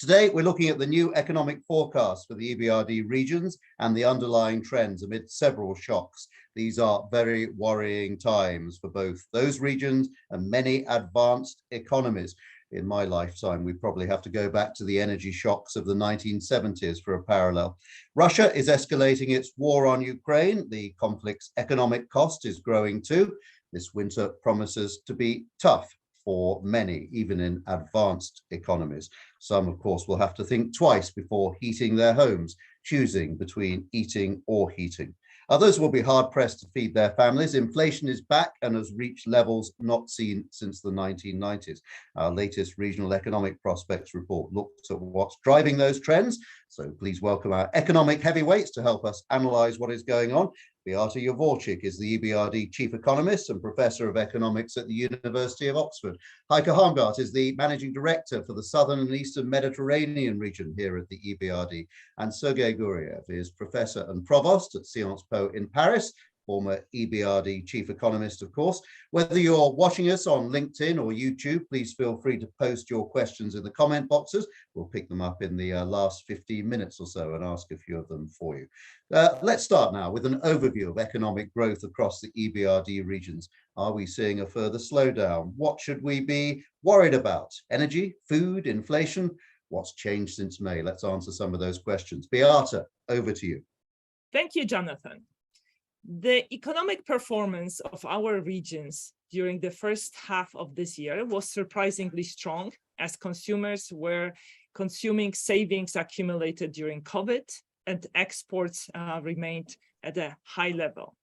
Today, we're looking at the new economic forecast for the EBRD regions and the underlying trends amid several shocks. These are very worrying times for both those regions and many advanced economies. In my lifetime, we probably have to go back to the energy shocks of the 1970s for a parallel. Russia is escalating its war on Ukraine. The conflict's economic cost is growing too. This winter promises to be tough for many, even in advanced economies. Some, of course, will have to think twice before heating their homes, choosing between eating or heating. Others will be hard-pressed to feed their families. Inflation is back and has reached levels not seen since the 1990s. Our latest regional economic prospects report looks at what's driving those trends. So please welcome our economic heavyweights to help us analyze what is going on. Beata Javorcik is the EBRD Chief Economist and Professor of Economics at the University of Oxford. Heike Harmgart is the Managing Director for the Southern and Eastern Mediterranean region here at the EBRD. And Sergei Guriev is Professor and Provost at Sciences Po in Paris, former EBRD Chief Economist, of course. Whether you're watching us on LinkedIn or YouTube, please feel free to post your questions in the comment boxes. We'll pick them up in the last 15 minutes or so and ask a few of them for you. Let's start now with an overview of economic growth across the EBRD regions. Are we seeing a further slowdown? What should we be worried about? Energy, food, inflation? What's changed since May? Let's answer some of those questions. Beata, over to you. Thank you, Jonathan. The economic performance of our regions during the first half of this year was surprisingly strong, as consumers were consuming savings accumulated during COVID and exports remained at a high level.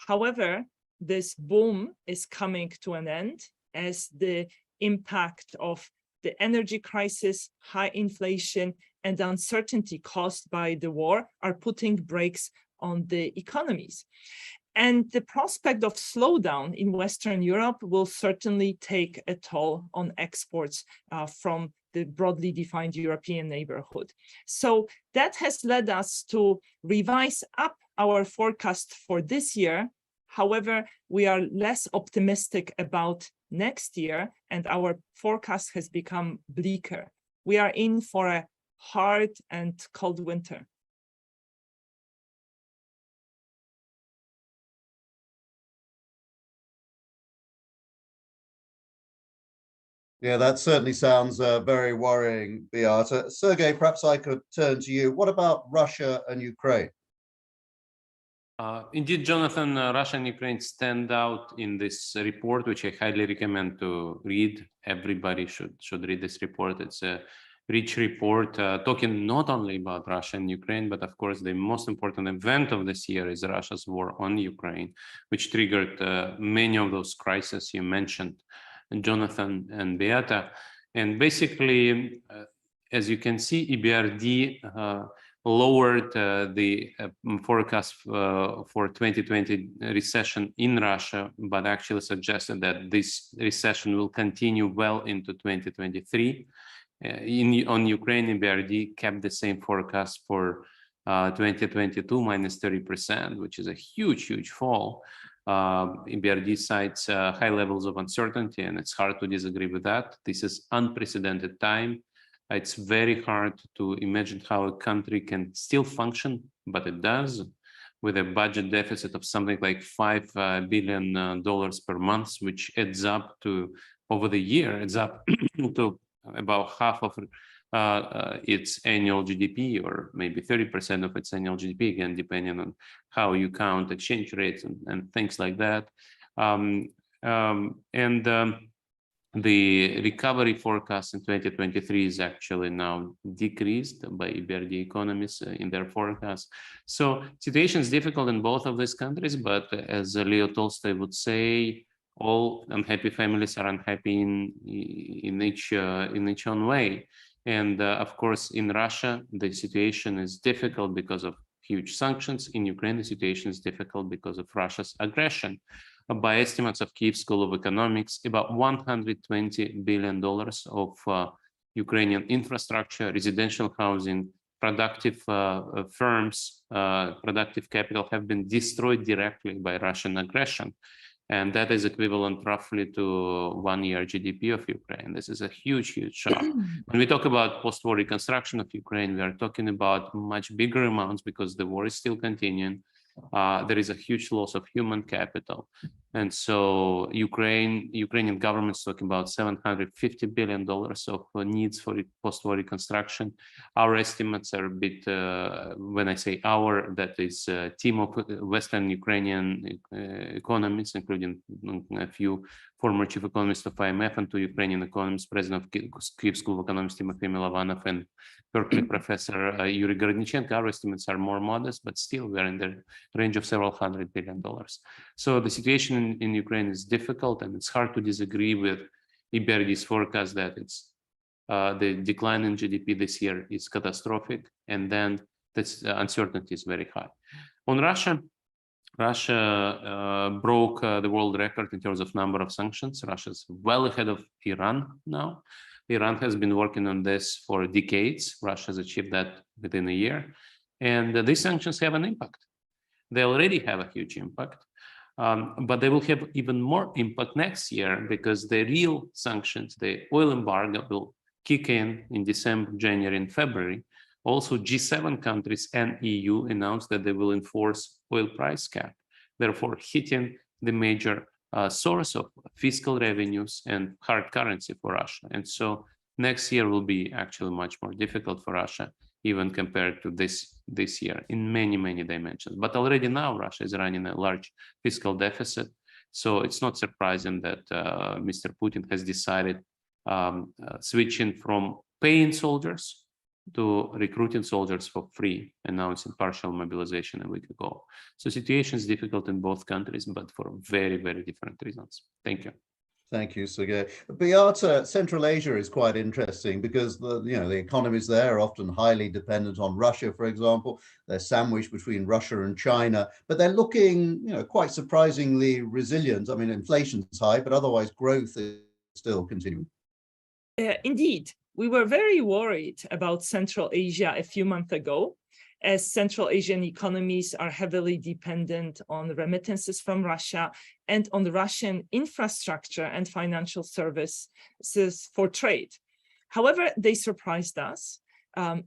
However, this boom is coming to an end as the impact of the energy crisis, high inflation, and uncertainty caused by the war are putting brakes on the economies. And the prospect of slowdown in Western Europe will certainly take a toll on exports from the broadly defined European neighborhood. So that has led us to revise up our forecast for this year. However, we are less optimistic about next year, and our forecast has become bleaker. We are in for a hard and cold winter. Yeah, that certainly sounds very worrying, Beata. Sergei, perhaps I could turn to you. What about Russia and Ukraine? Indeed, Jonathan, Russia and Ukraine stand out in this report, which I highly recommend to read. Everybody should read this report. It's a rich report talking not only about Russia and Ukraine, but of course, the most important event of this year is Russia's war on Ukraine, which triggered many of those crises you mentioned, Jonathan and Beata. And basically, as you can see, EBRD lowered the forecast for 2020 recession in Russia, but actually suggested that this recession will continue well into 2023. On Ukraine, EBRD kept the same forecast for 2022, minus 30%, which is a huge fall. EBRD cites high levels of uncertainty, and it's hard to disagree with that. This is unprecedented time. It's very hard to imagine how a country can still function, but it does, with a budget deficit of something like $5 billion per month, which adds up to, over the year, adds up to about half of its annual GDP, or maybe 30% of its annual GDP, again, depending on how you count exchange rates and things like that. The recovery forecast in 2023 is actually now decreased by EBRD economists in their forecast. So situation is difficult in both of these countries, but as Leo Tolstoy would say, all unhappy families are unhappy in each own way. And of course, in Russia, the situation is difficult because of huge sanctions. In Ukraine, the situation is difficult because of Russia's aggression. By estimates of Kyiv School of Economics, about $120 billion of Ukrainian infrastructure, residential housing, productive firms, productive capital have been destroyed directly by Russian aggression. And that is equivalent roughly to 1 year GDP of Ukraine. This is a huge, huge shock. When we talk about post-war reconstruction of Ukraine, we are talking about much bigger amounts because the war is still continuing. There is a huge loss of human capital. And so Ukrainian government is talking about $750 billion of needs for post-war reconstruction. Our estimates are a bit, when I say our, that is a team of Western Ukrainian economists, including a few former chief economists of IMF and 2 Ukrainian economists, president of Kyiv School of Economics, Timofey Milovanov, and Berkeley professor Yuri Gorodnichenko. Our estimates are more modest, but still we're in the range of several $100 billion. So the situation in Ukraine is difficult, and it's hard to disagree with EBRD's forecast that it's the decline in GDP this year is catastrophic, and then this uncertainty is very high. On Russia broke the world record in terms of number of sanctions. Russia's well ahead of Iran now. Iran has been working on this for decades. Russia has achieved that within a year. And these sanctions have an impact. They already have a huge impact, but they will have even more impact next year because the real sanctions, the oil embargo, will kick in December, January, and February. Also, G7 countries and EU announced that they will enforce oil price cap, therefore hitting the major source of fiscal revenues and hard currency for Russia. And so next year will be actually much more difficult for Russia, even compared to this year in many, many dimensions. But already now Russia is running a large fiscal deficit. So it's not surprising that Mr. Putin has decided switching from paying soldiers to recruiting soldiers for free, announcing partial mobilization a week ago. So situation is difficult in both countries, but for very, very different reasons. Thank you. Thank you, Sergei. Beata, Central Asia is quite interesting because the economies there are often highly dependent on Russia, for example. They're sandwiched between Russia and China, but they're looking, quite surprisingly resilient. I mean, inflation's high, but otherwise growth is still continuing. Indeed, we were very worried about Central Asia a few months ago, as Central Asian economies are heavily dependent on remittances from Russia and on the Russian infrastructure and financial services for trade. However, they surprised us.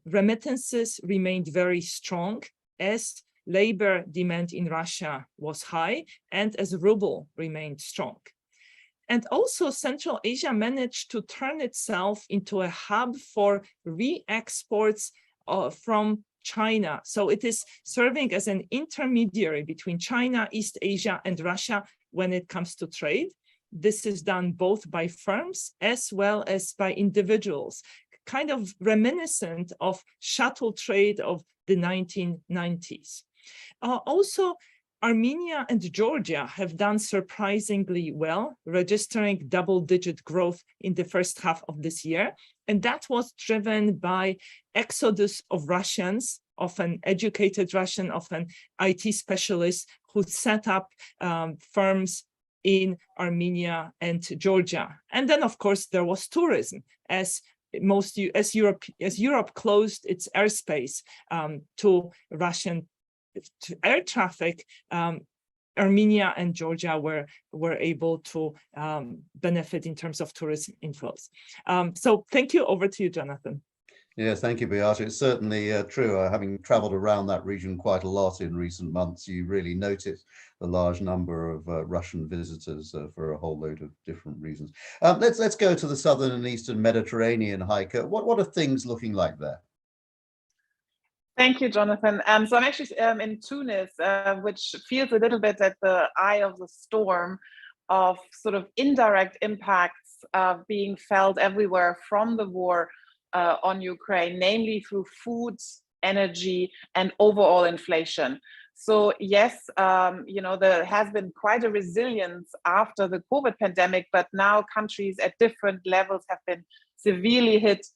Remittances remained very strong as labor demand in Russia was high and as ruble remained strong. And also Central Asia managed to turn itself into a hub for re-exports from China. So it is serving as an intermediary between China, East Asia, and Russia when it comes to trade. This is done both by firms as well as by individuals, kind of reminiscent of shuttle trade of the 1990s. Also, Armenia and Georgia have done surprisingly well, registering double-digit growth in the first half of this year. And that was driven by exodus of Russians, often educated Russian, often IT specialists who set up firms in Armenia and Georgia. And then, of course, there was tourism as Europe closed its airspace to Russian air traffic. Armenia and Georgia were able to benefit in terms of tourism inflows. So thank you. Over to you, Jonathan. Yes, thank you, Beata. It's certainly true. Having traveled around that region quite a lot in recent months, you really notice the large number of Russian visitors for a whole load of different reasons. Let's go to the southern and eastern Mediterranean, Heike. What are things looking like there? Thank you, Jonathan. So I'm actually in Tunis, which feels a little bit at the eye of the storm of sort of indirect impacts being felt everywhere from the war on Ukraine, namely through food, energy, and overall inflation. So yes, there has been quite a resilience after the COVID pandemic, but now countries at different levels have been severely hit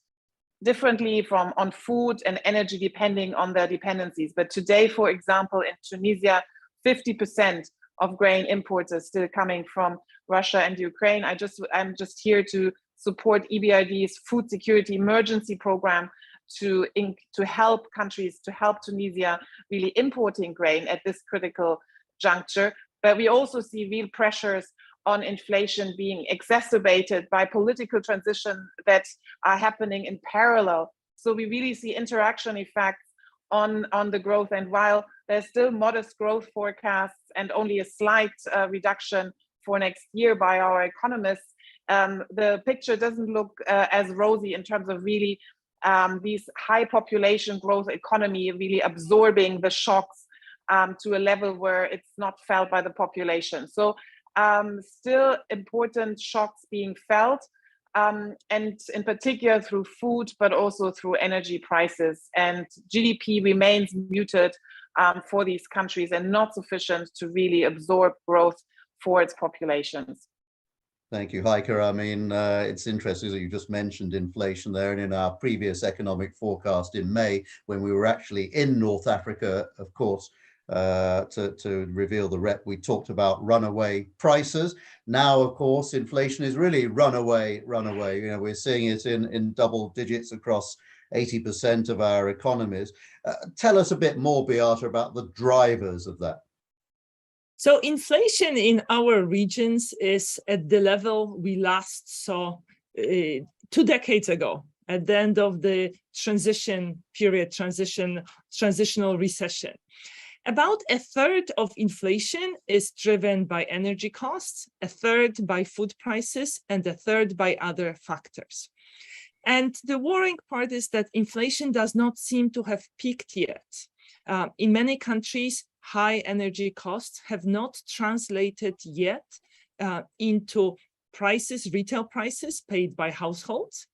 differently on food and energy depending on their dependencies. But today, for example, in Tunisia, 50% of grain imports are still coming from Russia and Ukraine. I'm just here to support EBRD's food security emergency program to help countries, to help Tunisia really importing grain at this critical juncture. But we also see real pressures on inflation being exacerbated by political transition that are happening in parallel. So we really see interaction effects on the growth. And while there's still modest growth forecasts and only a slight reduction for next year by our economists, the picture doesn't look as rosy in terms of really these high population growth economy really absorbing the shocks to a level where it's not felt by the population. So still important shocks being felt, and in particular through food, but also through energy prices. And GDP remains muted for these countries and not sufficient to really absorb growth for its populations. Thank you, Heike. I mean, it's interesting that you just mentioned inflation there, and in our previous economic forecast in May, when we were actually in North Africa, of course, to reveal the rep, we talked about runaway prices. Now, of course, inflation is really runaway. You know, we're seeing it in double digits across 80% of our economies. Tell us a bit more, Beata, about the drivers of that. So inflation in our regions is at the level we last saw 2 decades ago, at the end of the transitional recession. About a third of inflation is driven by energy costs, a third by food prices, and a third by other factors. And the worrying part is that inflation does not seem to have peaked yet. In many countries, high energy costs have not translated yet into prices, retail prices paid by households.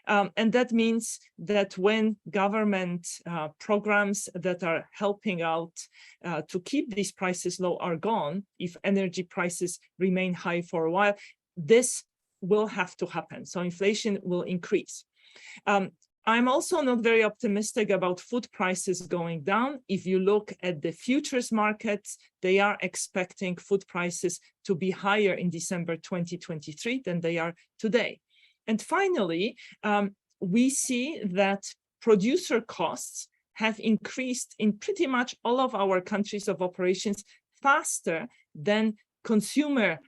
And that means that when government programs that are helping out to keep these prices low are gone, if energy prices remain high for a while, this will have to happen. So inflation will increase. I'm also not very optimistic about food prices going down. If you look at the futures markets, they are expecting food prices to be higher in December 2023 than they are today. And finally, we see that producer costs have increased in pretty much all of our countries of operations faster than consumer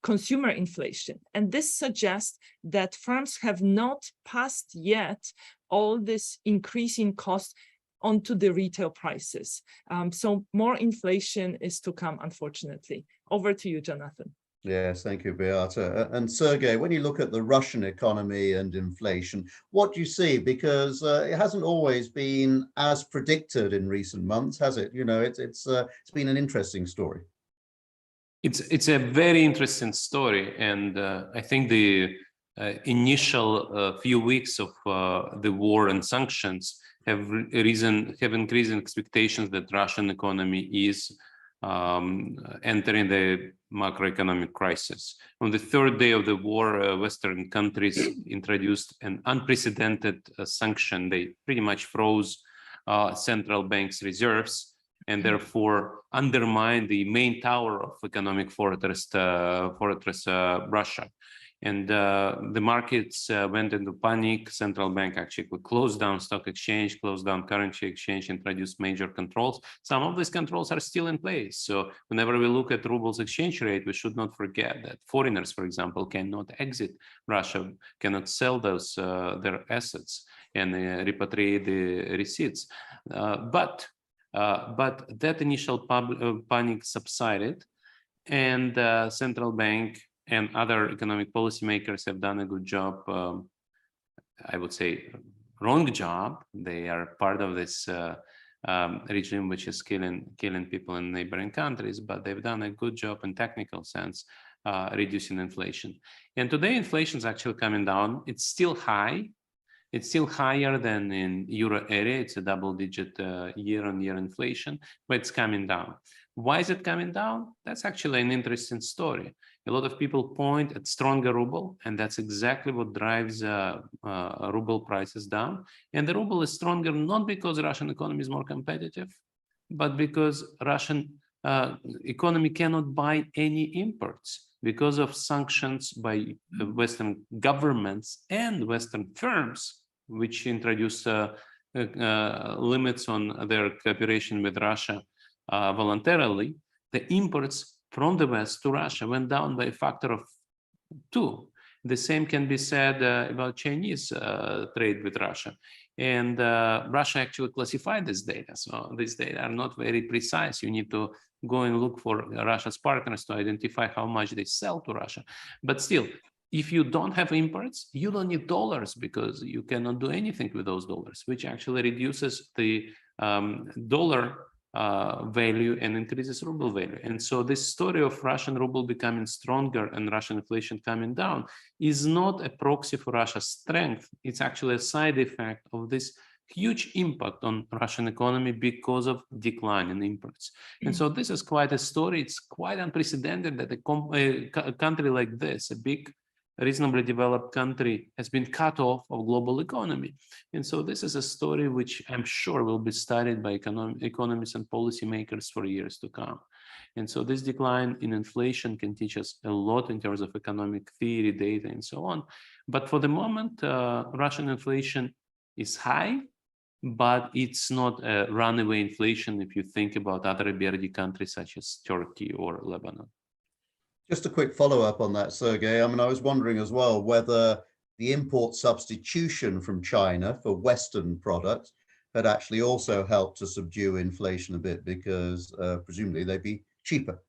inflation. And this suggests that firms have not passed yet all this increase in cost onto the retail prices. So more inflation is to come, unfortunately. Over to you, Jonathan. Yes, thank you, Beata. And Sergei, when you look at the Russian economy and inflation, what do you see? Because it hasn't always been as predicted in recent months, has it? You know, it's been an interesting story. It's a very interesting story, and I think the initial few weeks of the war and sanctions have increased expectations that Russian economy is entering the macroeconomic crisis. On the third day of the war, Western countries introduced an unprecedented sanction. They pretty much froze central banks' reserves, and therefore undermine the main tower of economic fortress Russia. And the markets went into panic. Central bank actually closed down stock exchange, closed down currency exchange, introduced major controls. Some of these controls are still in place. So whenever we look at ruble's exchange rate, we should not forget that foreigners, for example, cannot exit Russia, cannot sell those their assets and repatriate the receipts. But that initial panic subsided, and central bank and other economic policymakers have done a good job. I would say wrong job. They are part of this regime which is killing people in neighboring countries, but they've done a good job in technical sense reducing inflation. And today inflation is actually coming down. It's still high. It's still higher than in euro area. It's a double-digit year-on-year inflation, but it's coming down. Why is it coming down? That's actually an interesting story. A lot of people point at stronger ruble, and that's exactly what drives ruble prices down. And the ruble is stronger not because the Russian economy is more competitive, but because Russian economy cannot buy any imports because of sanctions by Western governments and Western firms, which introduce limits on their cooperation with Russia voluntarily. the imports from the West to Russia went down by a factor of 2. The same can be said about Chinese trade with Russia. And Russia actually classified this data. So these data are not very precise. You need to go and look for Russia's partners to identify how much they sell to Russia. But still, if you don't have imports, you don't need dollars because you cannot do anything with those dollars, which actually reduces the dollar value and increases ruble value. And so this story of Russian ruble becoming stronger and Russian inflation coming down is not a proxy for Russia's strength. It's actually a side effect of this huge impact on Russian economy because of decline in imports. And so this is quite a story. It's quite unprecedented that a country like this, a big, reasonably developed country, has been cut off of global economy. And so this is a story which I'm sure will be studied by economists and policymakers for years to come. And so this decline in inflation can teach us a lot in terms of economic theory, data, and so on. But for the moment, Russian inflation is high, but it's not a runaway inflation if you think about other EBRD countries such as Turkey or Lebanon. Just a quick follow-up on that, Sergei. I mean, I was wondering as well whether the import substitution from China for Western products had actually also helped to subdue inflation a bit, because presumably they'd be cheaper.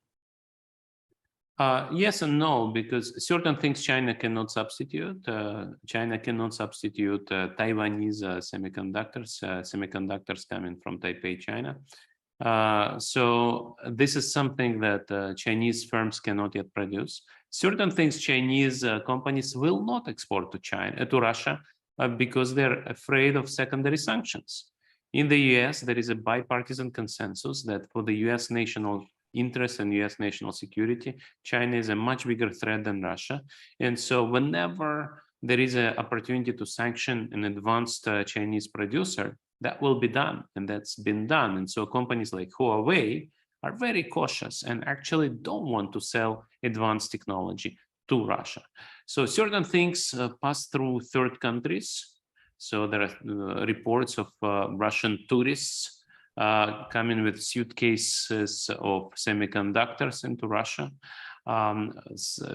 Yes and no, because certain things China cannot substitute. China cannot substitute Taiwanese semiconductors, semiconductors coming from Taipei, China. So this is something that Chinese firms cannot yet produce. Certain things Chinese companies will not export to Russia because they're afraid of secondary sanctions. In the US, there is a bipartisan consensus that for the US national interest and US national security, China is a much bigger threat than Russia. And so whenever there is an opportunity to sanction an advanced Chinese producer, that will be done, and that's been done. And so companies like Huawei are very cautious and actually don't want to sell advanced technology to Russia. So certain things pass through third countries. So there are reports of Russian tourists coming with suitcases of semiconductors into Russia.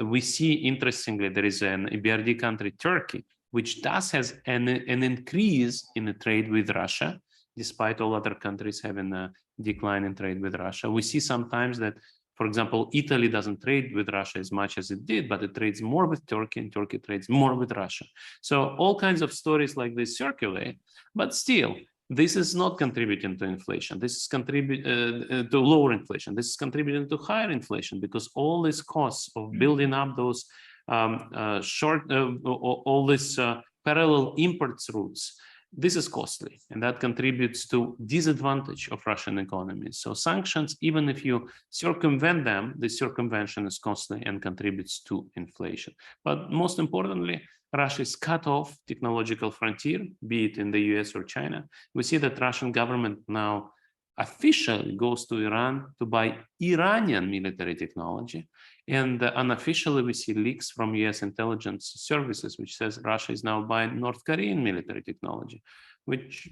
We see, interestingly, there is an EBRD country, Turkey, which does has an increase in the trade with Russia, despite all other countries having a decline in trade with Russia. We see sometimes that, for example, Italy doesn't trade with Russia as much as it did, but it trades more with Turkey, and Turkey trades more with Russia. So all kinds of stories like this circulate, but still, this is not contributing to inflation. This is contributing to lower inflation. This is contributing to higher inflation, because all these costs of building up those all these parallel imports routes, this is costly, and that contributes to disadvantage of Russian economy. So sanctions, even if you circumvent them, the circumvention is costly and contributes to inflation. But most importantly, Russia is cut off technological frontier, be it in the US or China. We see that Russian government now officially goes to Iran to buy Iranian military technology. And unofficially, we see leaks from US intelligence services, which says Russia is now buying North Korean military technology, which,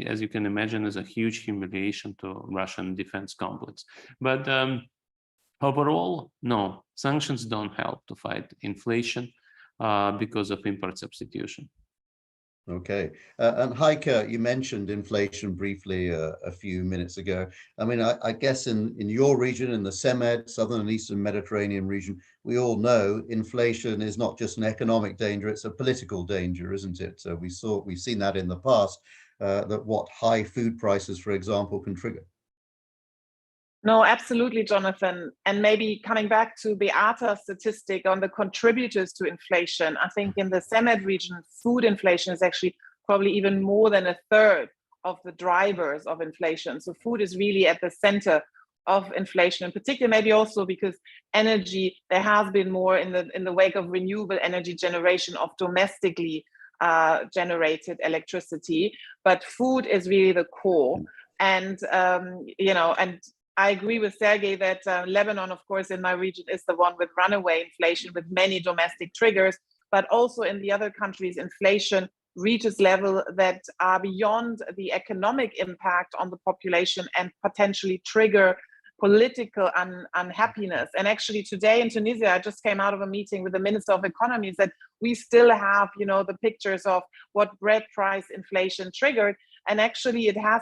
as you can imagine, is a huge humiliation to Russian defense complex. But overall, no, sanctions don't help to fight inflation because of import substitution. Okay. And Heike, you mentioned inflation briefly a few minutes ago. I mean, I guess in your region, in the SEMED, Southern and Eastern Mediterranean region, we all know inflation is not just an economic danger, it's a political danger, isn't it? So we've seen that in the past, that what high food prices, for example, can trigger. No, absolutely, Jonathan. And maybe coming back to Beata's statistic on the contributors to inflation, I think in the SEMED region, food inflation is actually probably even more than a third of the drivers of inflation. So food is really at the center of inflation, in particular, maybe also because energy, there has been more in the wake of renewable energy generation of domestically generated electricity, but food is really the core. And, and I agree with Sergei that Lebanon, of course, in my region is the one with runaway inflation with many domestic triggers, but also in the other countries, inflation reaches levels that are beyond the economic impact on the population and potentially trigger political unhappiness. And actually today in Tunisia, I just came out of a meeting with the Minister of Economy, that we still have, the pictures of what bread price inflation triggered. And actually it has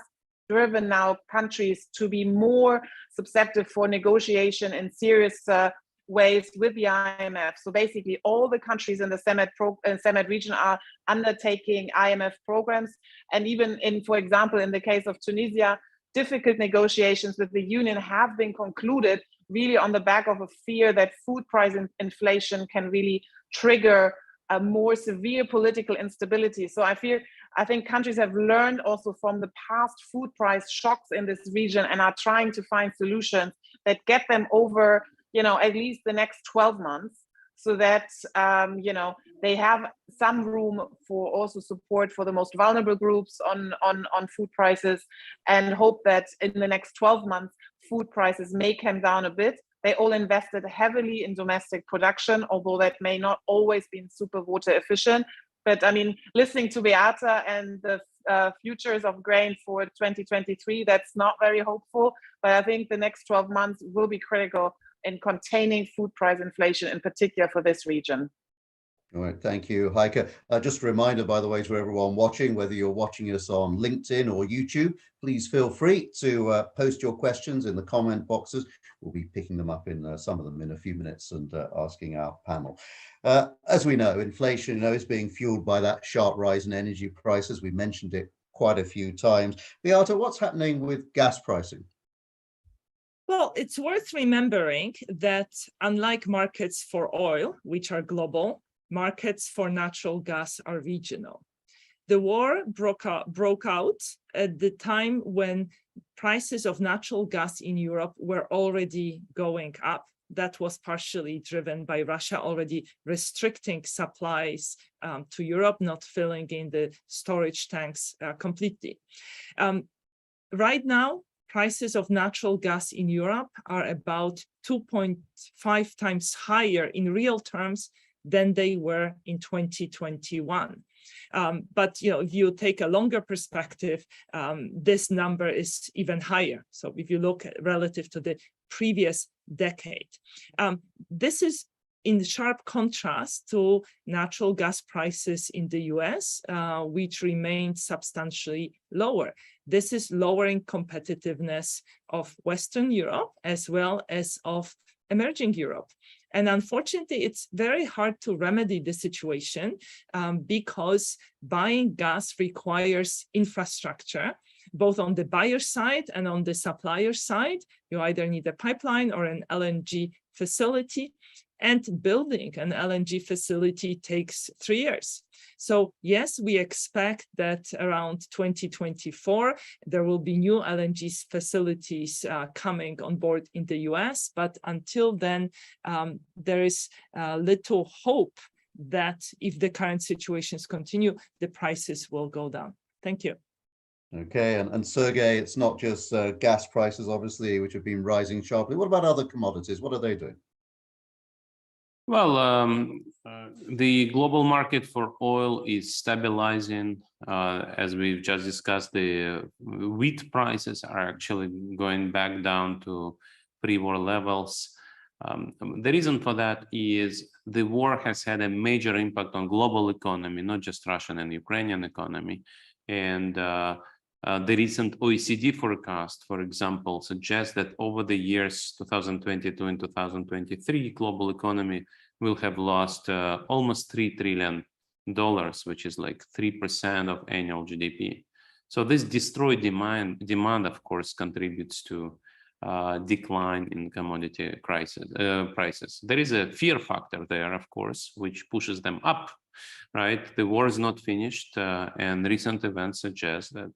driven now countries to be more susceptible for negotiation in serious ways with the IMF. So basically all the countries in the SEMED region are undertaking IMF programs. And even for example, in the case of Tunisia, difficult negotiations with the union have been concluded really on the back of a fear that food price inflation can really trigger a more severe political instability. So I think countries have learned also from the past food price shocks in this region and are trying to find solutions that get them over, at least the next 12 months, so that, they have some room for also support for the most vulnerable groups on food prices, and hope that in the next 12 months, food prices may come down a bit. They all invested heavily in domestic production, although that may not always be super water efficient. But I mean, listening to Beata and the futures of grain for 2023, that's not very hopeful. But I think the next 12 months will be critical in containing food price inflation, in particular for this region. All right, thank you, Heike. Just a reminder, by the way, to everyone watching, whether you're watching us on LinkedIn or YouTube, please feel free to post your questions in the comment boxes. We'll be picking them up in some of them in a few minutes and asking our panel. As we know, inflation is being fueled by that sharp rise in energy prices. We mentioned it quite a few times. Beata, what's happening with gas pricing? Well, it's worth remembering that unlike markets for oil, which are global, markets for natural gas are regional. The war broke out at the time when prices of natural gas in Europe were already going up. That was partially driven by Russia already restricting supplies to Europe, not filling in the storage tanks completely. Right now, prices of natural gas in Europe are about 2.5 times higher in real terms than they were in 2021. But if you take a longer perspective, this number is even higher. So if you look at relative to the previous decade, this is in sharp contrast to natural gas prices in the US, which remain substantially lower. This is lowering competitiveness of Western Europe as well as of emerging Europe. And unfortunately, it's very hard to remedy the situation because buying gas requires infrastructure, both on the buyer side and on the supplier side. You either need a pipeline or an LNG facility, and building an LNG facility takes 3 years. So yes, we expect that around 2024, there will be new LNG facilities coming on board in the US, but until then, there is little hope that if the current situations continue, the prices will go down. Thank you. Okay, and Sergei, it's not just gas prices, obviously, which have been rising sharply. What about other commodities? What are they doing? Well, the global market for oil is stabilizing. As we've just discussed, the wheat prices are actually going back down to pre-war levels. The reason for that is the war has had a major impact on global economy, not just Russian and Ukrainian economy. And the recent OECD forecast, for example, suggests that over the years 2022 and 2023, global economy will have lost almost $3 trillion, which is like 3% of annual GDP. So this destroyed demand, of course, contributes to decline in commodity prices. There is a fear factor there, of course, which pushes them up, right? The war is not finished, and recent events suggest that,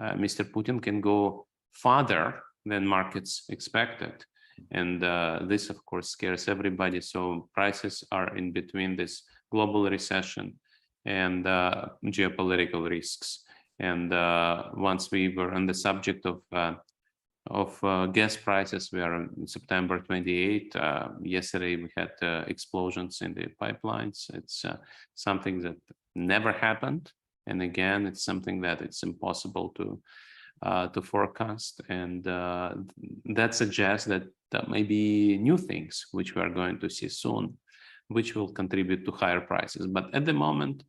Mr. Putin can go farther than markets expected. And this, of course, scares everybody. So prices are in between this global recession and geopolitical risks. And once we were on the subject of gas prices, we are on September 28. Yesterday, we had explosions in the pipelines. It's something that never happened. And again, it's something that it's impossible to to forecast, and that suggests that there may be new things which we are going to see soon, which will contribute to higher prices. But at the moment,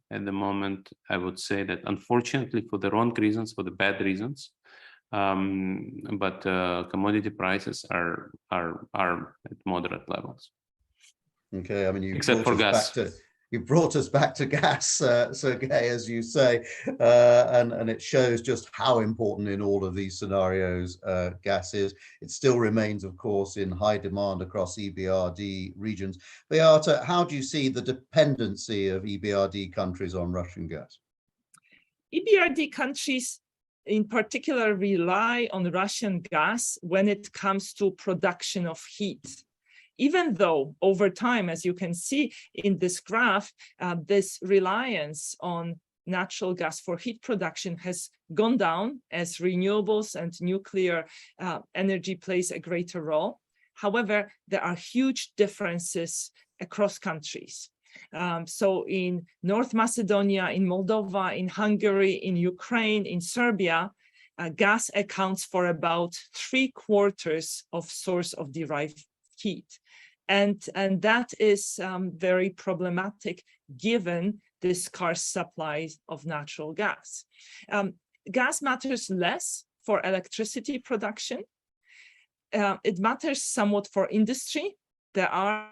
I would say that unfortunately, for the wrong reasons, for the bad reasons, commodity prices are at moderate levels. Okay, I mean, except for gas. You brought us back to gas, Sergei, as you say, and it shows just how important in all of these scenarios gas is. It still remains, of course, in high demand across EBRD regions. Beata, how do you see the dependency of EBRD countries on Russian gas? EBRD countries in particular rely on Russian gas when it comes to production of heat. Even though over time, as you can see in this graph, this reliance on natural gas for heat production has gone down as renewables and nuclear energy plays a greater role. However, there are huge differences across countries. So in North Macedonia, in Moldova, in Hungary, in Ukraine, in Serbia, gas accounts for about 3/4 of source of derived heat. And that is very problematic given the scarce supply of natural gas. Gas matters less for electricity production. It matters somewhat for industry. There are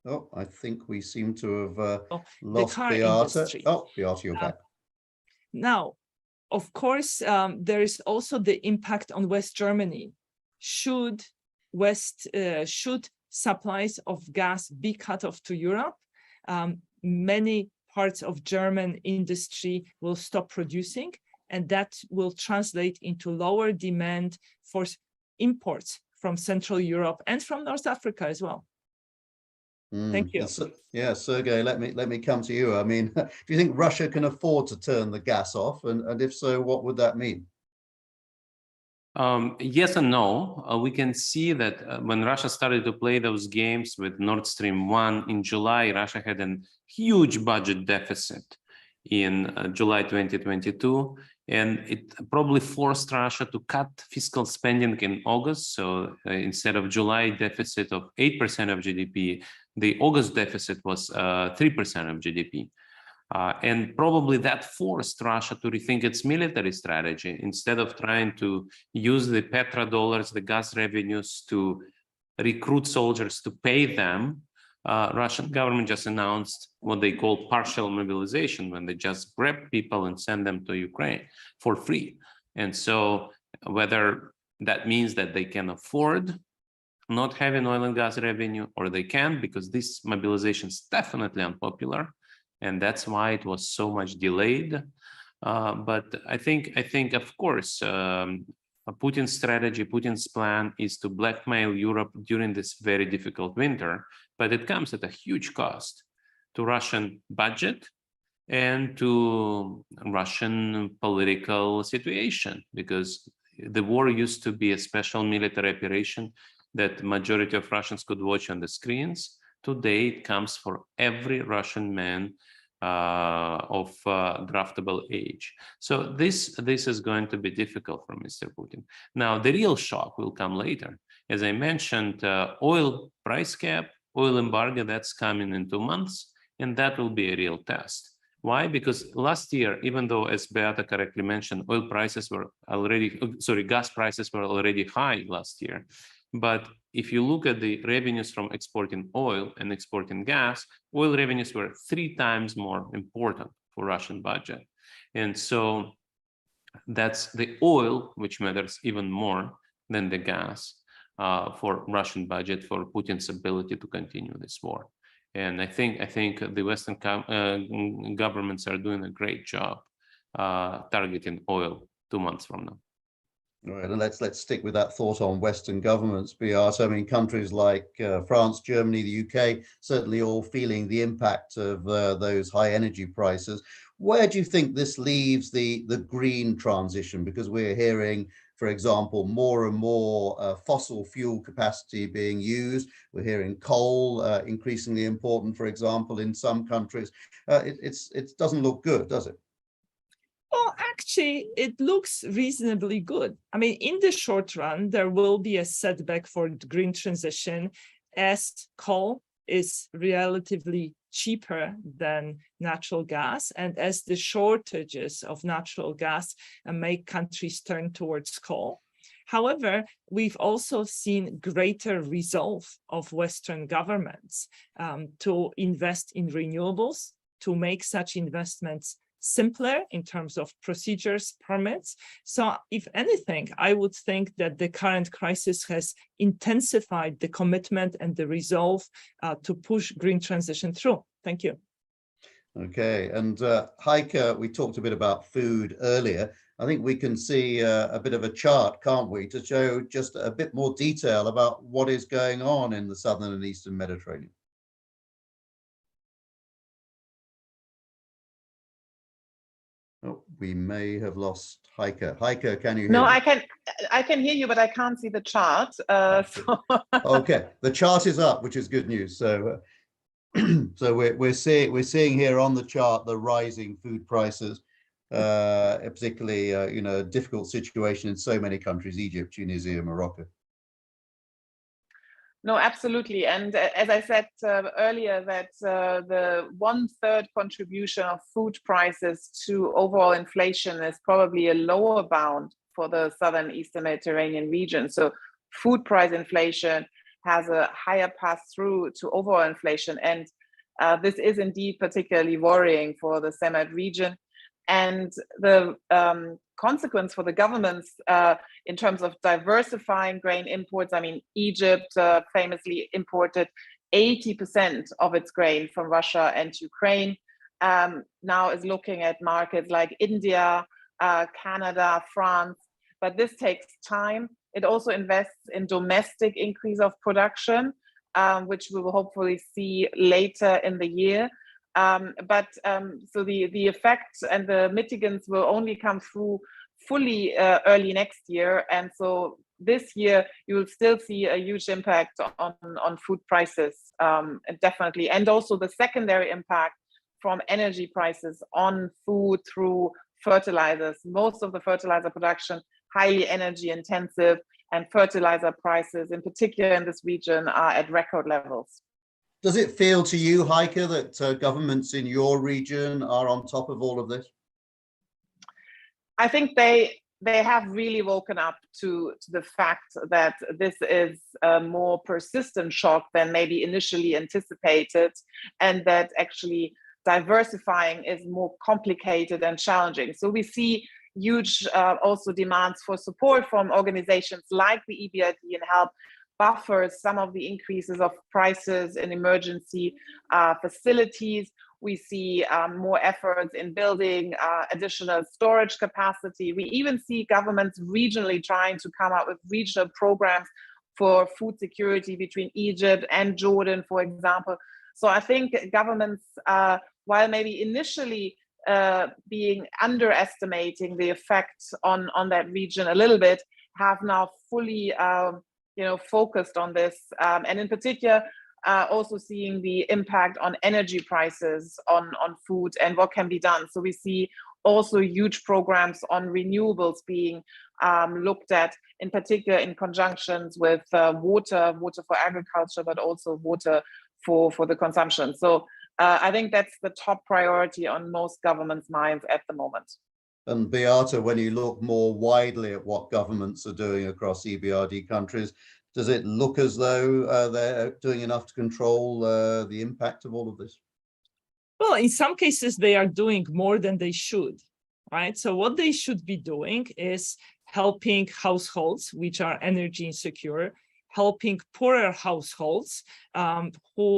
Oh, I think we seem to have lost car Beata. industry. Oh, Beata, you're back. Now, of course, there is also the impact on West Germany. Should supplies of gas be cut off to Europe, many parts of German industry will stop producing, and that will translate into lower demand for imports from Central Europe and from North Africa as well. Thank you. Yeah, Sergei, let me come to you. I mean, do you think Russia can afford to turn the gas off? And if so, what would that mean? Yes and no. We can see that when Russia started to play those games with Nord Stream 1 in July, Russia had a huge budget deficit in July 2022, and it probably forced Russia to cut fiscal spending in August. So instead of July deficit of 8% of GDP, the August deficit was 3% of GDP. And probably that forced Russia to rethink its military strategy. Instead of trying to use the petrodollars, the gas revenues to recruit soldiers to pay them, Russian government just announced what they call partial mobilization, when they just grab people and send them to Ukraine for free. And so whether that means that they can afford not having oil and gas revenue, or they can, because this mobilization is definitely unpopular, and that's why it was so much delayed. But I think of course, Putin's strategy, Putin's plan is to blackmail Europe during this very difficult winter, but it comes at a huge cost to Russian budget and to Russian political situation, because the war used to be a special military operation that majority of Russians could watch on the screens. Today, it comes for every Russian man of draftable age. So this is going to be difficult for Mr. Putin. Now, the real shock will come later. As I mentioned, oil price cap, oil embargo, that's coming in 2 months, and that will be a real test. Why? Because last year, even though, as Beata correctly mentioned, gas prices were already high last year. But if you look at the revenues from exporting oil and exporting gas, oil revenues were 3 times more important for Russian budget. And so that's the oil which matters even more than the gas for Russian budget, for Putin's ability to continue this war. And I think the Western governments are doing a great job targeting oil 2 months from now. All right, and let's stick with that thought on Western governments, Beata. I mean, countries like France, Germany, the UK, certainly all feeling the impact of those high energy prices. Where do you think this leaves the green transition? Because we're hearing for example, more and more fossil fuel capacity being used. We're hearing coal increasingly important, for example, in some countries. It doesn't look good, does it? Well, actually, it looks reasonably good. I mean, in the short run, there will be a setback for the green transition as coal is relatively cheaper than natural gas, and as the shortages of natural gas make countries turn towards coal. However, we've also seen greater resolve of Western governments to invest in renewables, to make such investments simpler in terms of procedures, permits. So if anything, I would think that the current crisis has intensified the commitment and the resolve to push green transition through. Thank you. Okay, and Heike, we talked a bit about food earlier. I think we can see a bit of a chart, can't we, to show just a bit more detail about what is going on in the southern and eastern Mediterranean. Oh, we may have lost Heike. Heike, can you hear No, me? I can hear you, but I can't see the chart. Okay, the chart is up, which is good news. So, so we're seeing here on the chart the rising food prices, particularly you know, a difficult situation in so many countries: Egypt, Tunisia, Morocco. No, absolutely. And as I said earlier, that the 1/3 contribution of food prices to overall inflation is probably a lower bound for the southern eastern Mediterranean region. So food price inflation has a higher pass-through to overall inflation. And this is indeed particularly worrying for the SEMED region. And the consequence for the governments in terms of diversifying grain imports, I mean, Egypt famously imported 80% of its grain from Russia and Ukraine, now is looking at markets like India, Canada, France, but this takes time. It also invests in domestic increase of production, which we will hopefully see later in the year. So the effects and the mitigants will only come through fully early next year. And so this year, you will still see a huge impact on food prices, definitely. And also the secondary impact from energy prices on food through fertilizers. Most of the fertilizer production, highly energy intensive, and fertilizer prices, in particular in this region, are at record levels. Does it feel to you, Heike, that governments in your region are on top of all of this? I think they have really woken up to the fact that this is a more persistent shock than maybe initially anticipated, and that actually diversifying is more complicated and challenging. So we see huge also demands for support from organizations like the EBRD and help buffer some of the increases of prices in emergency facilities. We see more efforts in building additional storage capacity. We even see governments regionally trying to come up with regional programs for food security between Egypt and Jordan, for example. So I think governments, while maybe initially being underestimating the effects on that region a little bit, have now fully focused on this, and in particular also seeing the impact on energy prices on food and what can be done. So we see also huge programs on renewables being looked at, in particular in conjunctions with water for agriculture, but also water for the consumption. So I think that's the top priority on most governments' minds at the moment. And Beata, when you look more widely at what governments are doing across EBRD countries, does it look as though they're doing enough to control the impact of all of this? Well, in some cases, they are doing more than they should, right? So what they should be doing is helping households which are energy insecure, helping poorer households who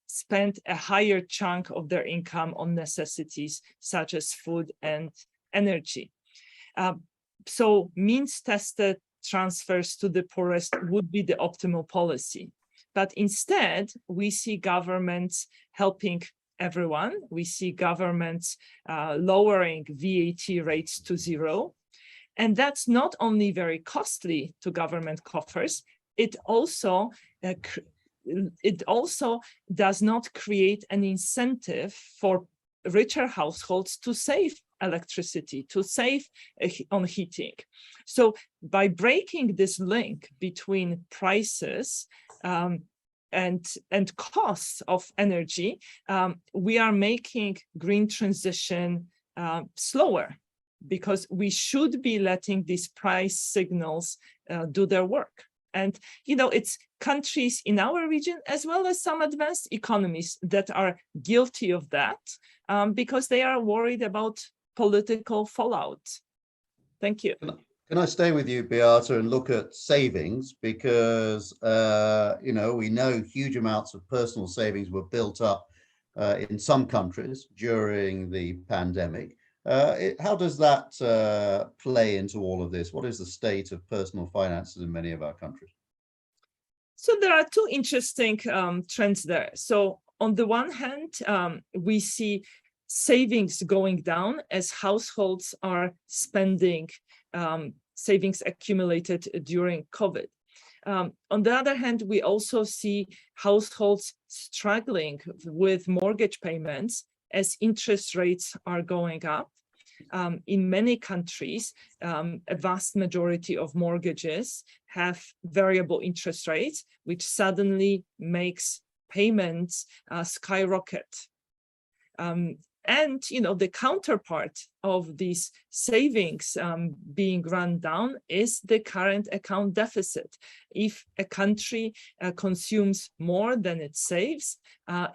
spend a higher chunk of their income on necessities such as food and energy. So means-tested transfers to the poorest would be the optimal policy. But instead, we see governments helping everyone. We see governments lowering VAT rates to zero. And that's not only very costly to government coffers, it also does not create an incentive for richer households to save electricity, to save on heating. So by breaking this link between prices and costs of energy, we are making green transition slower, because we should be letting these price signals do their work. And, you know, it's countries in our region, as well as some advanced economies, that are guilty of that because they are worried about political fallout. Thank you. Can I stay with you, Beata, and look at savings? Because, you know, we know huge amounts of personal savings were built up in some countries during the pandemic. How does that play into all of this? What is the state of personal finances in many of our countries? So there are two interesting trends there. So on the one hand, we see savings going down as households are spending savings accumulated during COVID. On the other hand, we also see households struggling with mortgage payments as interest rates are going up. In many countries, a vast majority of mortgages have variable interest rates, which suddenly makes payments skyrocket. And, you know, the counterpart of these savings being run down is the current account deficit. If a country consumes more than it saves,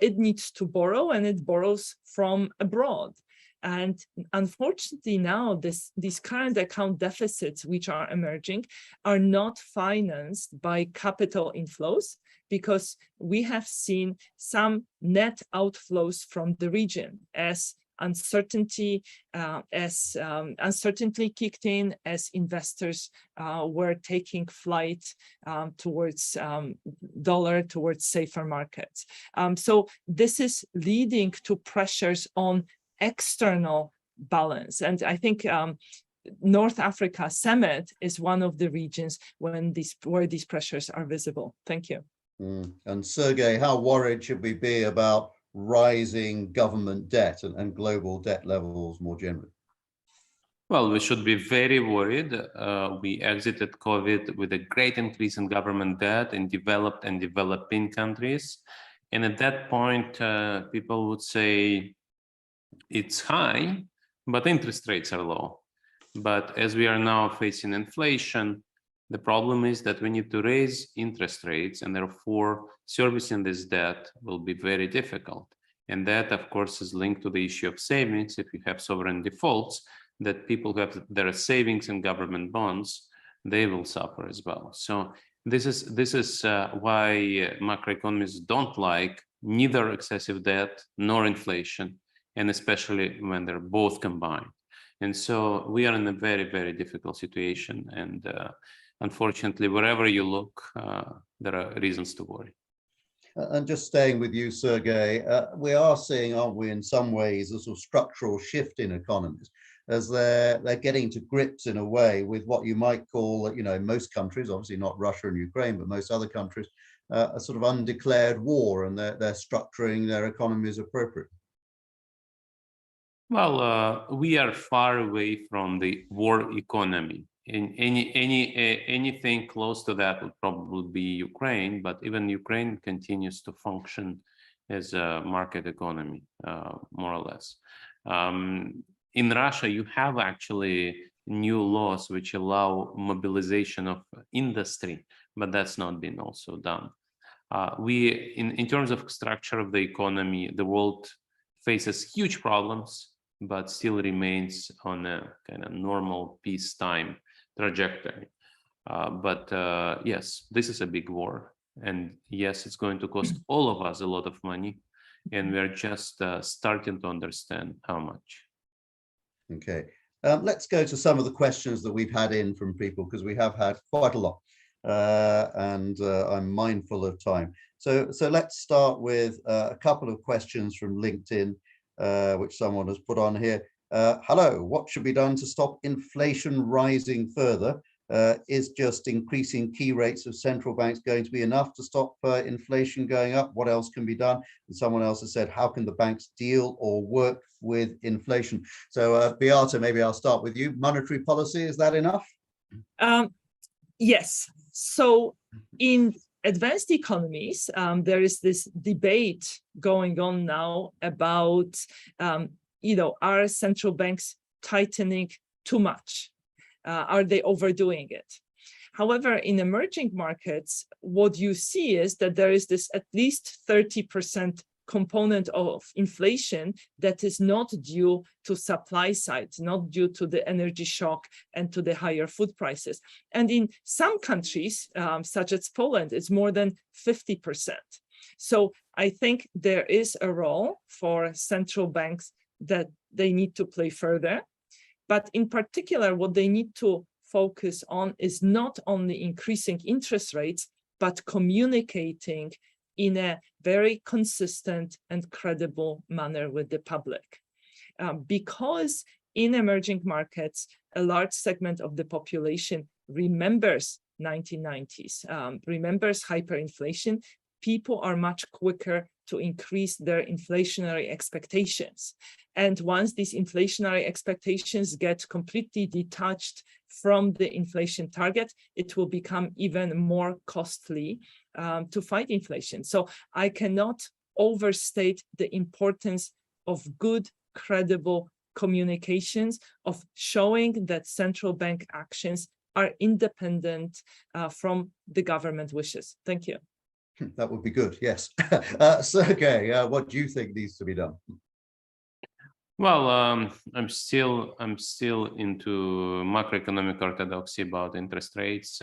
it needs to borrow, and it borrows from abroad. And unfortunately now, these current account deficits which are emerging are not financed by capital inflows, because we have seen some net outflows from the region as uncertainty kicked in, as investors were taking flight towards dollar, towards safer markets. So this is leading to pressures on external balance. And I think North Africa, SEMED, is one of the regions where these pressures are visible. Thank you. And Sergei, how worried should we be about rising government debt and global debt levels more generally? Well, we should be very worried. We exited COVID with a great increase in government debt in developed and developing countries. And at that point, people would say it's high, but interest rates are low. But as we are now facing inflation, the problem is that we need to raise interest rates, and therefore servicing this debt will be very difficult. And that, of course, is linked to the issue of savings. If you have sovereign defaults, that people who have their savings in government bonds, they will suffer as well. So this is why macroeconomists don't like neither excessive debt nor inflation, and especially when they're both combined. And so we are in a very, very difficult situation. And unfortunately, wherever you look, there are reasons to worry. And just staying with you, Sergei, we are seeing, aren't we, in some ways, a sort of structural shift in economies, as they're getting to grips in a way with what you might call, you know, in most countries, obviously not Russia and Ukraine, but most other countries, a sort of undeclared war, and they're structuring their economies appropriately. Well, we are far away from the war economy. In anything close to that would probably be Ukraine, but even Ukraine continues to function as a market economy, more or less. In Russia, you have actually new laws which allow mobilization of industry, but that's not been also done. In terms of structure of the economy, the world faces huge problems, but still remains on a kind of normal peacetime trajectory. But yes, this is a big war. And yes, it's going to cost all of us a lot of money. And we're just starting to understand how much. Okay, let's go to some of the questions that we've had in from people, because we have had quite a lot. And I'm mindful of time. So let's start with a couple of questions from LinkedIn, which someone has put on here. Hello, what should be done to stop inflation rising further? Is just increasing key rates of central banks going to be enough to stop inflation going up? What else can be done? And someone else has said, how can the banks deal or work with inflation? So Beata, maybe I'll start with you. Monetary policy, is that enough? Yes. So in advanced economies, there is this debate going on now about, are central banks tightening too much? Are they overdoing it? However, in emerging markets, what you see is that there is this at least 30% component of inflation that is not due to supply side, not due to the energy shock and to the higher food prices. And in some countries, such as Poland, it's more than 50%. So I think there is a role for central banks that they need to play further. But in particular, what they need to focus on is not only increasing interest rates, but communicating in a very consistent and credible manner with the public. Because in emerging markets, a large segment of the population remembers 1990s, remembers hyperinflation, people are much quicker to increase their inflationary expectations. And once these inflationary expectations get completely detached from the inflation target, it will become even more costly to fight inflation. So I cannot overstate the importance of good, credible communications, of showing that central bank actions are independent from the government wishes. Thank you. That would be good, yes. Sergei, what do you think needs to be done? Well, I'm still into macroeconomic orthodoxy about interest rates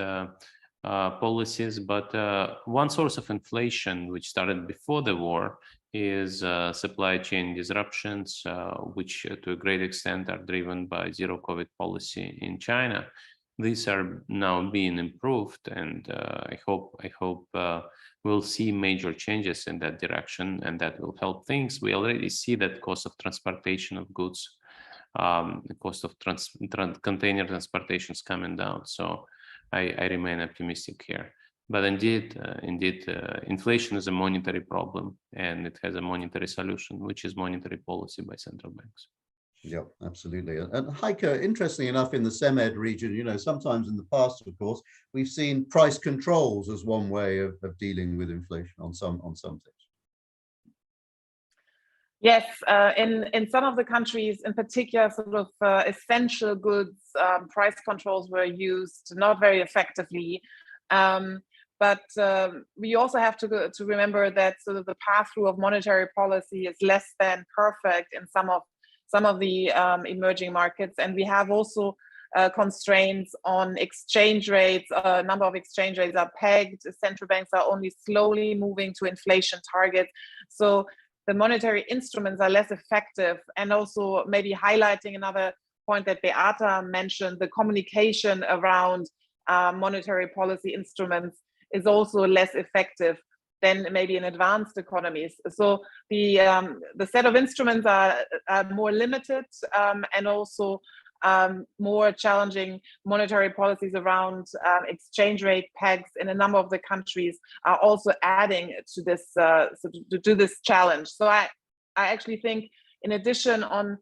policies, but one source of inflation which started before the war is supply chain disruptions, which to a great extent are driven by zero COVID policy in China. These are now being improved, and I hope we'll see major changes in that direction, and that will help things. We already see that cost of transportation of goods, the cost of container transportation is coming down. So I remain optimistic here. But indeed, inflation is a monetary problem, and it has a monetary solution, which is monetary policy by central banks. Yeah, absolutely. And Heike, interestingly enough, in the SEMED region, sometimes in the past, of course, we've seen price controls as one way of dealing with inflation on some things. Yes, in some of the countries, in particular, sort of essential goods, price controls were used not very effectively. But we also have to remember that sort of the path-through of monetary policy is less than perfect in some of the emerging markets, and we have also constraints on exchange rates. A number of exchange rates are pegged. Central banks are only slowly moving to inflation targets. So the monetary instruments are less effective. And also maybe highlighting another point that Beata mentioned, the communication around monetary policy instruments is also less effective than maybe in advanced economies. So the set of instruments are more limited, and also more challenging. Monetary policies around exchange rate pegs in a number of the countries are also adding to this challenge. So I actually think, in addition on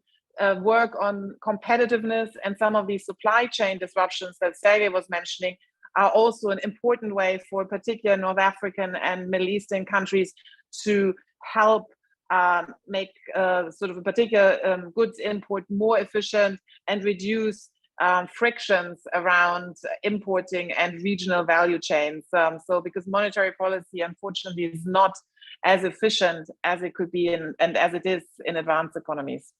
work on competitiveness and some of these supply chain disruptions that Sergei was mentioning, are also an important way for particular North African and Middle Eastern countries to help make sort of a particular goods import more efficient and reduce frictions around importing and regional value chains. So because monetary policy, unfortunately, is not as efficient as it could be and as it is in advanced economies.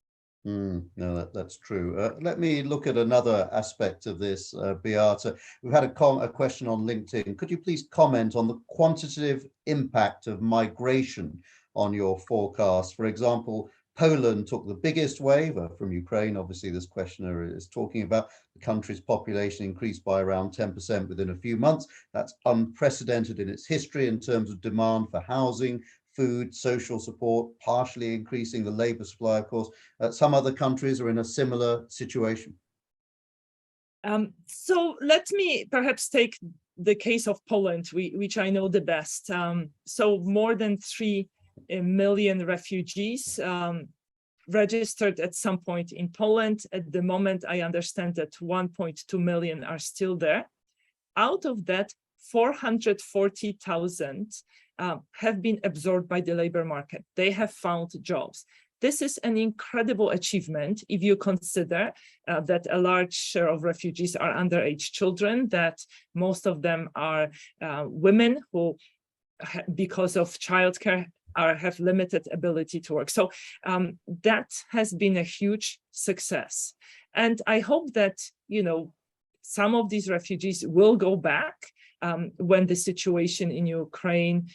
No, that's true. Let me look at another aspect of this, Beata. We've had a question on LinkedIn. Could you please comment on the quantitative impact of migration on your forecast? For example, Poland took the biggest wave from Ukraine. Obviously, this questioner is talking about the country's population increased by around 10% within a few months. That's unprecedented in its history in terms of demand for housing, food, social support, partially increasing the labor supply, of course. Some other countries are in a similar situation. So let me perhaps take the case of Poland, which I know the best. So more than 3 million refugees registered at some point in Poland. At the moment, I understand that 1.2 million are still there. Out of that, 440,000 have been absorbed by the labor market. They have found jobs. This is an incredible achievement if you consider that a large share of refugees are underage children, that most of them are women who, because of childcare, have limited ability to work. So that has been a huge success. And I hope that, you know, some of these refugees will go back when the situation in Ukraine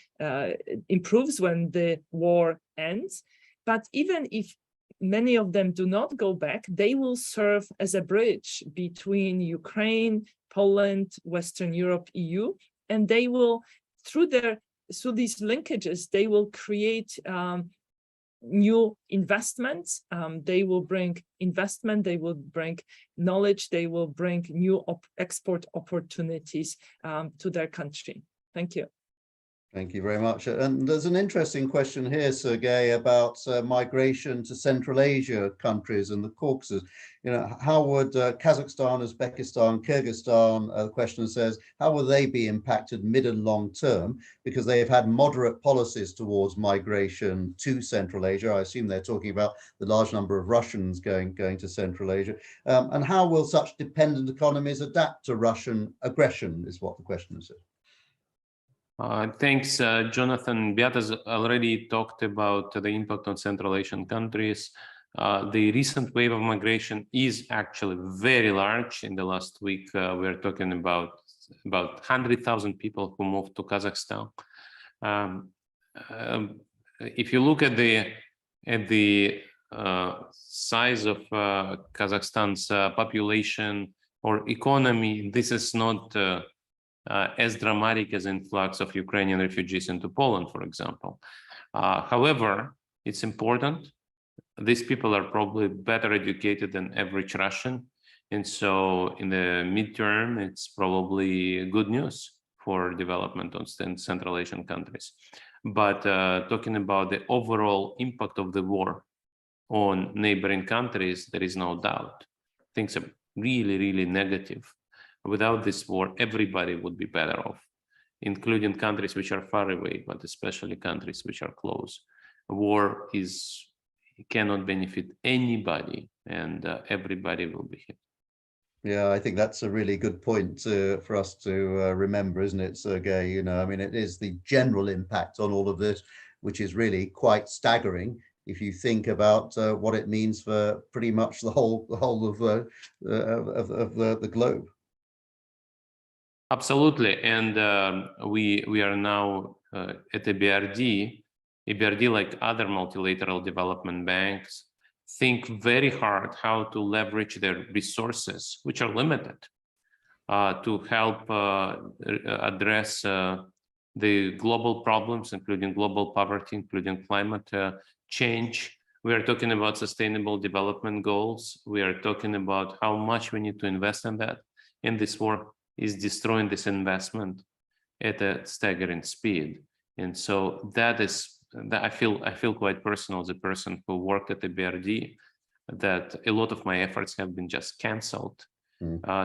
improves, when the war ends. But even if many of them do not go back, they will serve as a bridge between Ukraine, Poland, Western Europe, EU, and they will, through these linkages, they will create new investments. They will bring investment, they will bring knowledge, they will bring new export opportunities to their country. Thank you. Thank you very much. And there's an interesting question here, Sergei, about migration to Central Asia countries and the Caucasus. You know, how would Kazakhstan, Uzbekistan, Kyrgyzstan, the question says, how will they be impacted mid and long term? Because they have had moderate policies towards migration to Central Asia. I assume they're talking about the large number of Russians going to Central Asia. And how will such dependent economies adapt to Russian aggression is what the question is. Thanks, Jonathan. Beata's already talked about the impact on Central Asian countries. The recent wave of migration is actually very large. In the last week, we're talking about 100,000 people who moved to Kazakhstan. If you look at the size of Kazakhstan's population or economy, this is not as dramatic as influx of Ukrainian refugees into Poland, for example. However, it's important. These people are probably better educated than average Russian. And so in the midterm, it's probably good news for development on Central Asian countries. But talking about the overall impact of the war on neighboring countries, there is no doubt. Things are really, really negative. Without this war, everybody would be better off, including countries which are far away, but especially countries which are close. War cannot benefit anybody, and everybody will be hit. Yeah, I think that's a really good point for us to remember, isn't it, Sergei? You know, I mean, it is the general impact on all of this, which is really quite staggering if you think about what it means for pretty much the whole of the globe. Absolutely, and we are now at EBRD. EBRD, like other multilateral development banks, think very hard how to leverage their resources, which are limited, to help address the global problems, including global poverty, including climate change. We are talking about sustainable development goals. We are talking about how much we need to invest in that. And this war is destroying this investment at a staggering speed. And so that I feel quite personal as a person who worked at the EBRD, that a lot of my efforts have been just canceled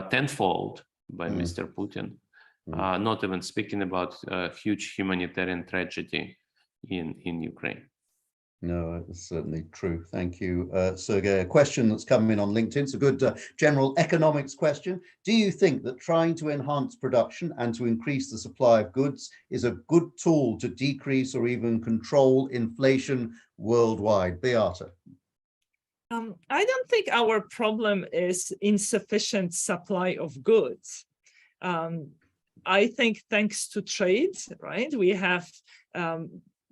tenfold by Mr. Putin, not even speaking about a huge humanitarian tragedy in Ukraine. No, it's certainly true. Thank you, Sergei. A question that's come in on LinkedIn. It's a good general economics question. Do you think that trying to enhance production and to increase the supply of goods is a good tool to decrease or even control inflation worldwide? Beata. I don't think our problem is insufficient supply of goods. I think thanks to trade, right, we have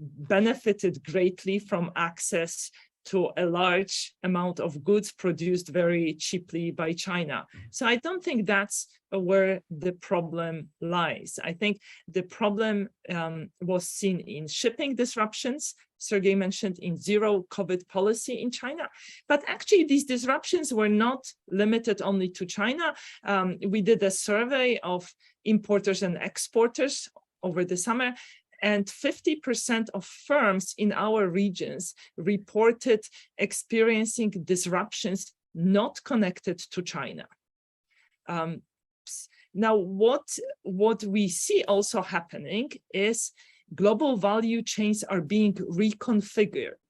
benefited greatly from access to a large amount of goods produced very cheaply by China. So I don't think that's where the problem lies. I think the problem was seen in shipping disruptions. Sergei mentioned in zero COVID policy in China, but actually these disruptions were not limited only to China. We did a survey of importers and exporters over the summer, and 50% of firms in our regions reported experiencing disruptions not connected to China. Now, what we see also happening is global value chains are being reconfigured.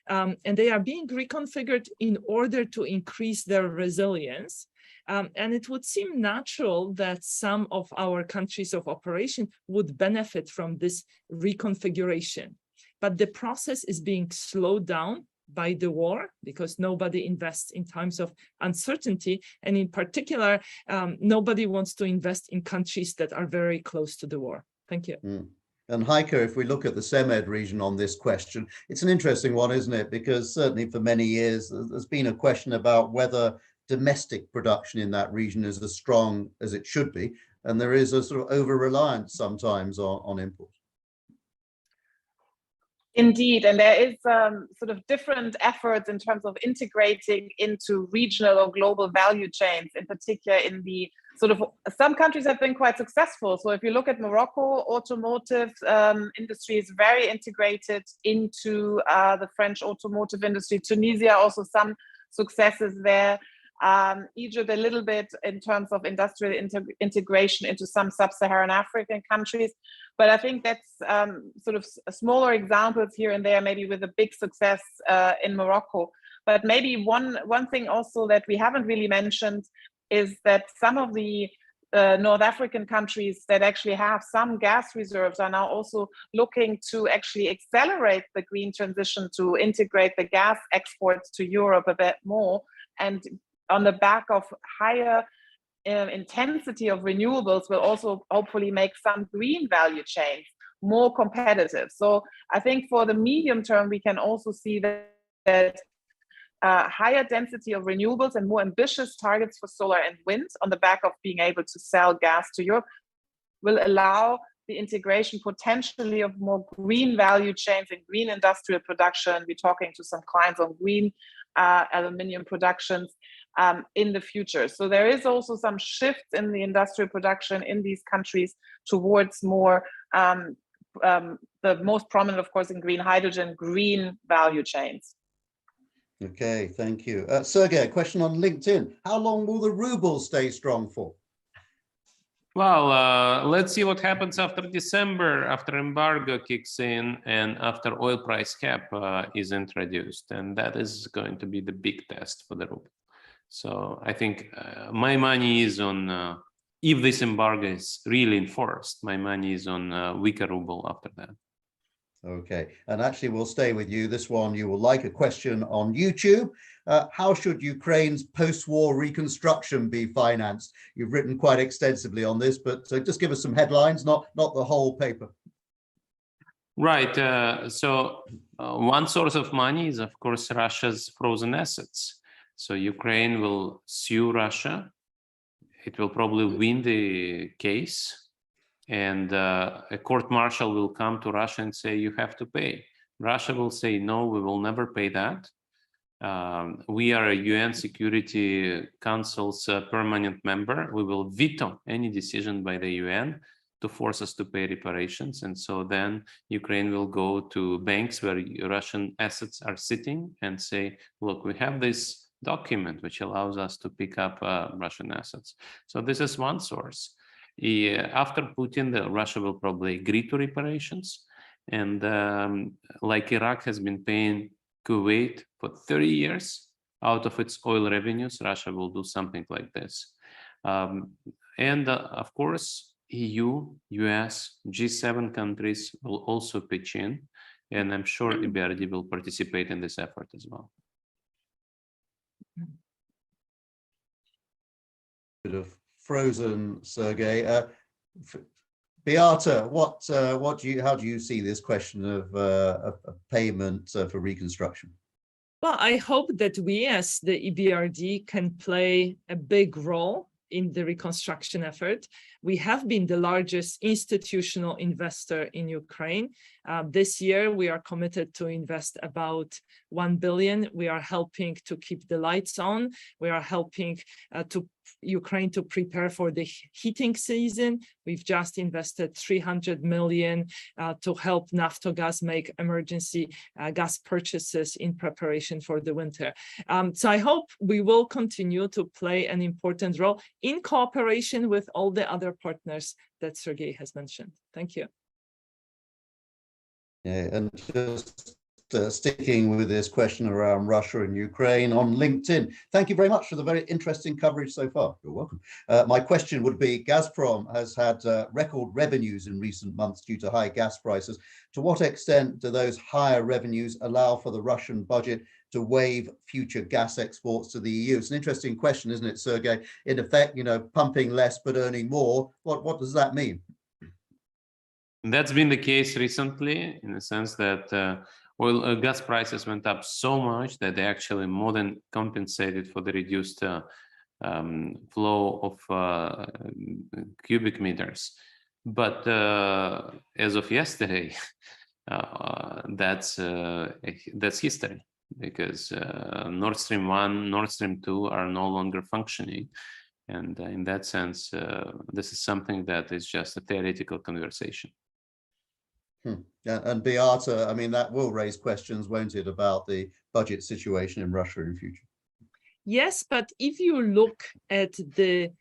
And they are being reconfigured in order to increase their resilience. And it would seem natural that some of our countries of operation would benefit from this reconfiguration. But the process is being slowed down by the war because nobody invests in times of uncertainty. And in particular, nobody wants to invest in countries that are very close to the war. Thank you. And Heike, if we look at the SEMED region on this question, it's an interesting one, isn't it? Because certainly for many years, there's been a question about whether domestic production in that region is as strong as it should be. And there is a sort of over-reliance sometimes on imports. Indeed, and there is sort of different efforts in terms of integrating into regional or global value chains, in particular in the sort of, some countries have been quite successful. So if you look at Morocco, automotive industry is very integrated into the French automotive industry. Tunisia, also some successes there. Egypt a little bit in terms of industrial integration into some sub-Saharan African countries. But I think that's sort of smaller examples here and there, maybe with a big success in Morocco. But maybe one thing also that we haven't really mentioned is that some of the North African countries that actually have some gas reserves are now also looking to actually accelerate the green transition to integrate the gas exports to Europe a bit more. And on the back of higher intensity of renewables will also hopefully make some green value chains more competitive. So I think for the medium term, we can also see that higher density of renewables and more ambitious targets for solar and wind on the back of being able to sell gas to Europe will allow the integration potentially of more green value chains and green industrial production. We're talking to some clients on green aluminium productions in the future. So there is also some shifts in the industrial production in these countries towards more, the most prominent, of course, in green hydrogen, green value chains. Okay, thank you. Sergei, a question on LinkedIn. How long will the ruble stay strong for? Well, let's see what happens after December, after embargo kicks in and after oil price cap is introduced. And that is going to be the big test for the ruble. So I think my money is on, if this embargo is really enforced, my money is on weaker ruble after that. Okay, and actually we'll stay with you. This one you will like, a question on YouTube. How should Ukraine's post-war reconstruction be financed? You've written quite extensively on this, but just give us some headlines, not the whole paper. Right, so one source of money is, of course, Russia's frozen assets. So Ukraine will sue Russia. It will probably win the case. And a court-martial will come to Russia and say, you have to pay. Russia will say, no, we will never pay that. We are a UN Security Council's permanent member. We will veto any decision by the UN to force us to pay reparations. And so then Ukraine will go to banks where Russian assets are sitting and say, look, we have this document which allows us to pick up Russian assets. So this is one source. After Putin, Russia will probably agree to reparations. And like Iraq has been paying Kuwait for 30 years out of its oil revenues, Russia will do something like this. And of course, EU, US, G7 countries will also pitch in. And I'm sure EBRD will participate in this effort as well. Bit of frozen, Sergei. Beata, how do you see this question of payment for reconstruction? Well, I hope that we as the EBRD can play a big role in the reconstruction effort. We have been the largest institutional investor in Ukraine. This year, we are committed to invest about 1 billion. We are helping to keep the lights on. We are helping to Ukraine to prepare for the heating season. We've just invested 300 million to help Naftogaz make emergency gas purchases in preparation for the winter. So I hope we will continue to play an important role in cooperation with all the other partners that Sergei has mentioned. Thank you. Yeah, and just sticking with this question around Russia and Ukraine on LinkedIn. Thank you very much for the very interesting coverage so far. You're welcome. My question would be, Gazprom has had record revenues in recent months due to high gas prices. To what extent do those higher revenues allow for the Russian budget to waive future gas exports to the EU? It's an interesting question, isn't it, Sergei? In effect, you know, pumping less but earning more. What does that mean? That's been the case recently, in the sense that gas prices went up so much that they actually more than compensated for the reduced flow of cubic meters. But as of yesterday, that's history, because Nord Stream 1, Nord Stream 2 are no longer functioning. And in that sense, this is something that is just a theoretical conversation. And Beata, I mean, that will raise questions, won't it, about the budget situation in Russia in future? Yes, but if you look at the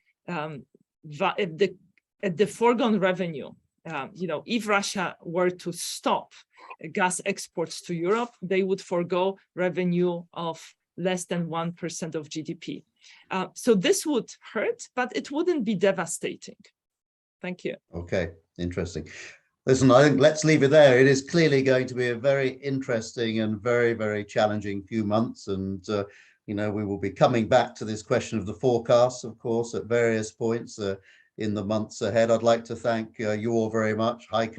foregone revenue, you know, if Russia were to stop gas exports to Europe, they would forego revenue of less than 1% of GDP. So this would hurt, but it wouldn't be devastating. Thank you. Okay, interesting. Listen, I think let's leave it there. It is clearly going to be a very interesting and very, very challenging few months. And, you know, we will be coming back to this question of the forecasts, of course, at various points in the months ahead. I'd like to thank you all very much. Heike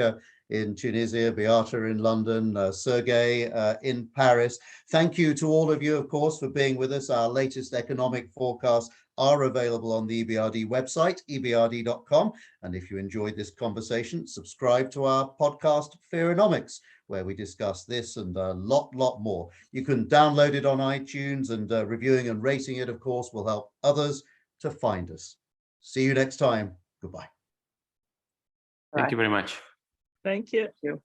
in Tunisia, Beata in London, Sergei in Paris. Thank you to all of you, of course, for being with us. Our latest economic forecasts are available on the EBRD website, ebrd.com. And if you enjoyed this conversation, subscribe to our podcast, Fearonomics, where we discuss this and a lot more. You can download it on iTunes, and reviewing and rating it, of course, will help others to find us. See you next time. Goodbye. Thank you very much. Thank you. Thank you.